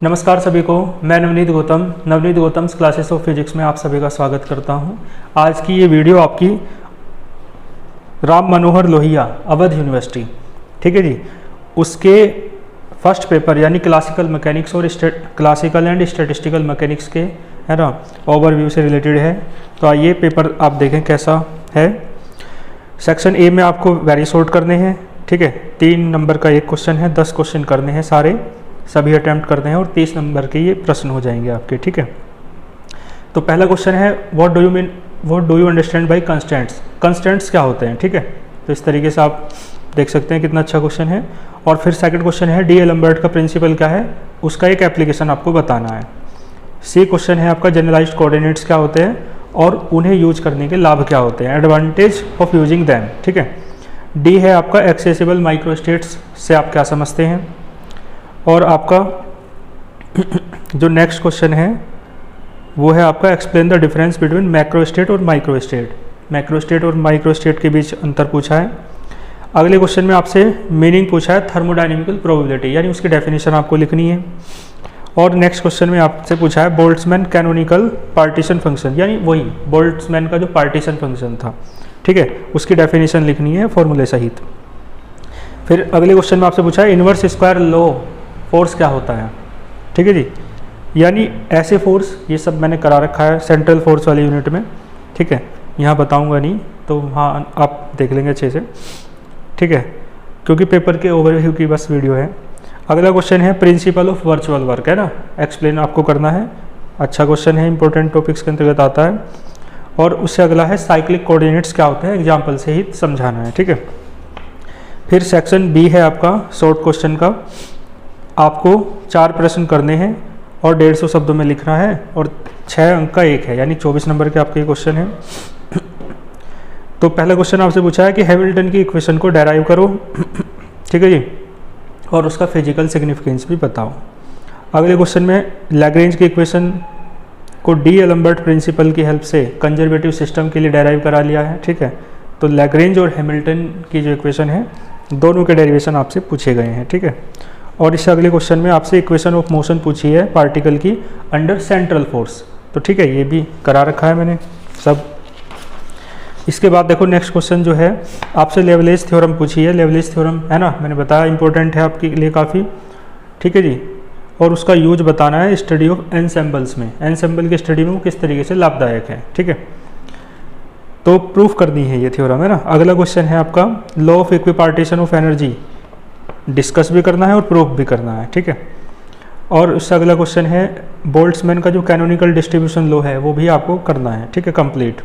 नमस्कार सभी को, मैं Navneet Gautam classes of physics में आप सभी का स्वागत करता हूं। आज की ये वीडियो आपकी राम मनोहर लोहिया अवध यूनिवर्सिटी, ठीक है जी, उसके फर्स्ट पेपर यानी क्लासिकल मैकेनिक्स और क्लासिकल एंड स्टैटिस्टिकल मैकेनिक्स के, है ना, ओवरव्यू से रिलेटेड है। तो आइए पेपर आप देखें कैसा है। सेक्शन ए में आपको वेरी शॉर्ट करने हैं, ठीक है। 3 नंबर का एक क्वेश्चन है, 10 क्वेश्चन करने हैं, सभी अटैम्प्ट करते हैं और 30 नंबर के ये प्रश्न हो जाएंगे आपके, ठीक है। तो पहला क्वेश्चन है what do you understand by constants. Constants क्या होते हैं, ठीक है। तो इस तरीके से आप देख सकते हैं कितना अच्छा क्वेश्चन है। और फिर सेकंड क्वेश्चन है डी एलम्बर्ट का प्रिंसिपल क्या है, उसका एक एप्लीकेशन आपको बताना है। सी क्वेश्चन है आपका जनरलाइज्ड कोऑर्डिनेट्स क्या होते हैं और उन्हें यूज करने के लाभ क्या होते हैं, एडवांटेज ऑफ यूजिंग दैम, ठीक है। डी है आपका एक्सेसिबल माइक्रोस्टेट्स से आप क्या समझते हैं। और आपका जो नेक्स्ट क्वेश्चन है वो है आपका explain the difference between macrostate और माइक्रोस्टेट। मैक्रोस्टेट और माइक्रोस्टेट के बीच अंतर पूछा है। अगले क्वेश्चन में आपसे मीनिंग पूछा है थर्मोडायनेमिकल प्रोबेबिलिटी, यानी उसकी डेफिनेशन आपको लिखनी है। और नेक्स्ट क्वेश्चन में आपसे पूछा है बोल्ट्जमैन कैनोनिकल पार्टीशन फंक्शन, यानी वही बोल्ट्जमैन का जो पार्टीशन फंक्शन था, ठीक है, उसकी डेफिनेशन लिखनी है फॉर्मूले सहित। फिर अगले क्वेश्चन में आपसे पूछा है इनवर्स स्क्वायर लॉ फोर्स क्या होता है, ठीक है जी, यानी ऐसे फोर्स, ये सब मैंने करा रखा है सेंट्रल फोर्स वाली यूनिट में, ठीक है। यहाँ बताऊँगा नहीं, तो वहाँ आप देख लेंगे अच्छे से, ठीक है, क्योंकि पेपर के ओवरव्यू की बस वीडियो है। अगला क्वेश्चन है प्रिंसिपल ऑफ वर्चुअल वर्क, है ना, एक्सप्लेन आपको करना है। अच्छा क्वेश्चन है, इंपॉर्टेंट टॉपिक्स के अंतर्गत आता है। और उससे अगला है साइक्लिक कोऑर्डिनेट्स क्या होते हैं, एग्जाम्पल से ही समझाना है, ठीक है। फिर सेक्शन बी है आपका शॉर्ट क्वेश्चन का, आपको 4 प्रश्न करने हैं और 150 शब्दों में लिखना है और 6 अंक का एक है, यानी 24 नंबर के आपके क्वेश्चन है। तो पहला क्वेश्चन आपसे पूछा है कि हैमिल्टन की इक्वेशन को डेराइव करो, ठीक है जी, और उसका फिजिकल सिग्निफिकेंस भी बताओ। अगले क्वेश्चन में लैग्रेंज की इक्वेशन को डी एलम्बर्ट प्रिंसिपल की हेल्प से कंजर्वेटिव सिस्टम के लिए डेराइव करा लिया है, ठीक है। तो लैग्रेंज और हैमिल्टन की जो इक्वेशन है दोनों के डेरिवेशन आपसे पूछे गए हैं, ठीक है। और इससे अगले क्वेश्चन में आपसे इक्वेशन ऑफ मोशन पूछी है पार्टिकल की अंडर सेंट्रल फोर्स, तो ठीक है, ये भी करा रखा है मैंने सब। इसके बाद देखो नेक्स्ट क्वेश्चन जो है आपसे लेवलेज थ्योरम पूछी है। लेवलेज थ्योरम, है ना, मैंने बताया इंपॉर्टेंट है आपके लिए काफ़ी, ठीक है जी। और उसका यूज बताना है स्टडी ऑफ एनसेम्बल्स में, एनसेम्बल की स्टडी में वो किस तरीके से लाभदायक है, ठीक है। तो प्रूफ करनी है ये थ्योरम, है ना। अगला क्वेश्चन है आपका law of equipartition of energy, discuss भी करना है और प्रूफ भी करना है, ठीक है। और उससे अगला क्वेश्चन है बोल्ट्जमैन का जो कैनोनिकल डिस्ट्रीब्यूशन लॉ है वो भी आपको करना है, ठीक है, कंप्लीट।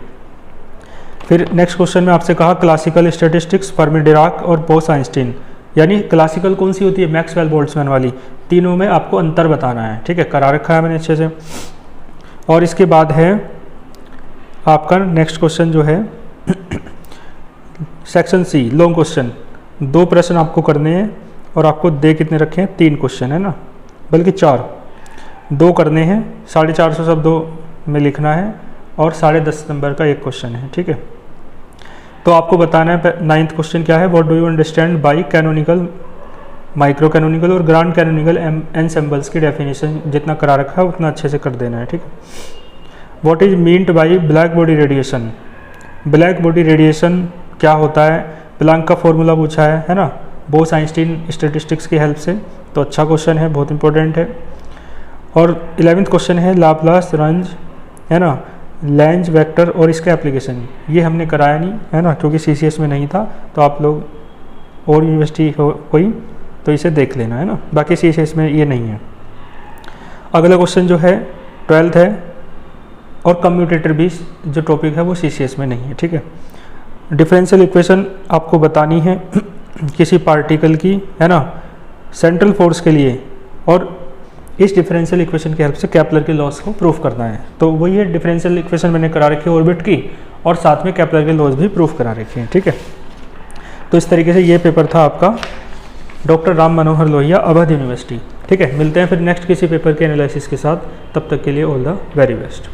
फिर नेक्स्ट क्वेश्चन में आपसे कहा क्लासिकल स्टैटिस्टिक्स, फर्मी डिराक और बोस आइंस्टीन, यानी क्लासिकल कौन सी होती है, मैक्सवेल बोल्ट्जमैन वाली, तीनों में आपको अंतर बताना है, ठीक है, करा रखा है मैंने अच्छे से। और इसके बाद है आपका नेक्स्ट क्वेश्चन जो है सेक्शन सी लॉन्ग क्वेश्चन, 2 प्रश्न आपको करने हैं और आपको दे कितने रखे हैं, 3 क्वेश्चन, है ना, बल्कि 4, 2 करने हैं, 450 शब्दों में लिखना है और 10.5 नंबर का एक क्वेश्चन है, ठीक है। तो आपको बताना है 9th क्वेश्चन क्या है, what do you understand bye canonical, micro canonical और ग्रांड कैनोनिकल एनसेम्बल्स की डेफिनेशन जितना करा रखा है उतना अच्छे से कर देना है, ठीक है। What is meant by black body radiation, black body radiation क्या होता है, प्लैंक का फॉर्मूला पूछा है ना, बोस आइंस्टीन स्टैटिस्टिक्स की हेल्प से, तो अच्छा क्वेश्चन है, बहुत इंपॉर्टेंट है। और 11th क्वेश्चन है लाप्लास रंज, है ना, लेंज वेक्टर और इसका एप्लीकेशन, ये हमने कराया नहीं, है ना, क्योंकि CCS में नहीं था। तो आप लोग और यूनिवर्सिटी कोई तो इसे देख लेना, है ना, बाकी CCS में ये नहीं है। अगला क्वेश्चन जो है 12th है और कम्यूटेटर भी जो टॉपिक है वो CCS में नहीं है, ठीक है। डिफरेंशियल इक्वेशन आपको बतानी है किसी पार्टिकल की, है ना, सेंट्रल फोर्स के लिए, और इस डिफरेंशियल इक्वेशन की हेल्प से केपलर के लॉस को प्रूफ करना है। तो वही है डिफरेंशियल इक्वेशन मैंने करा रखी है ऑर्बिट की, और साथ में केपलर के लॉस भी प्रूफ करा रखे हैं, ठीक है। तो इस तरीके से ये पेपर था आपका डॉक्टर राम मनोहर लोहिया अवध यूनिवर्सिटी, ठीक है। मिलते हैं फिर नेक्स्ट किसी पेपर के एनालिसिस के साथ, तब तक के लिए ऑल द वेरी बेस्ट।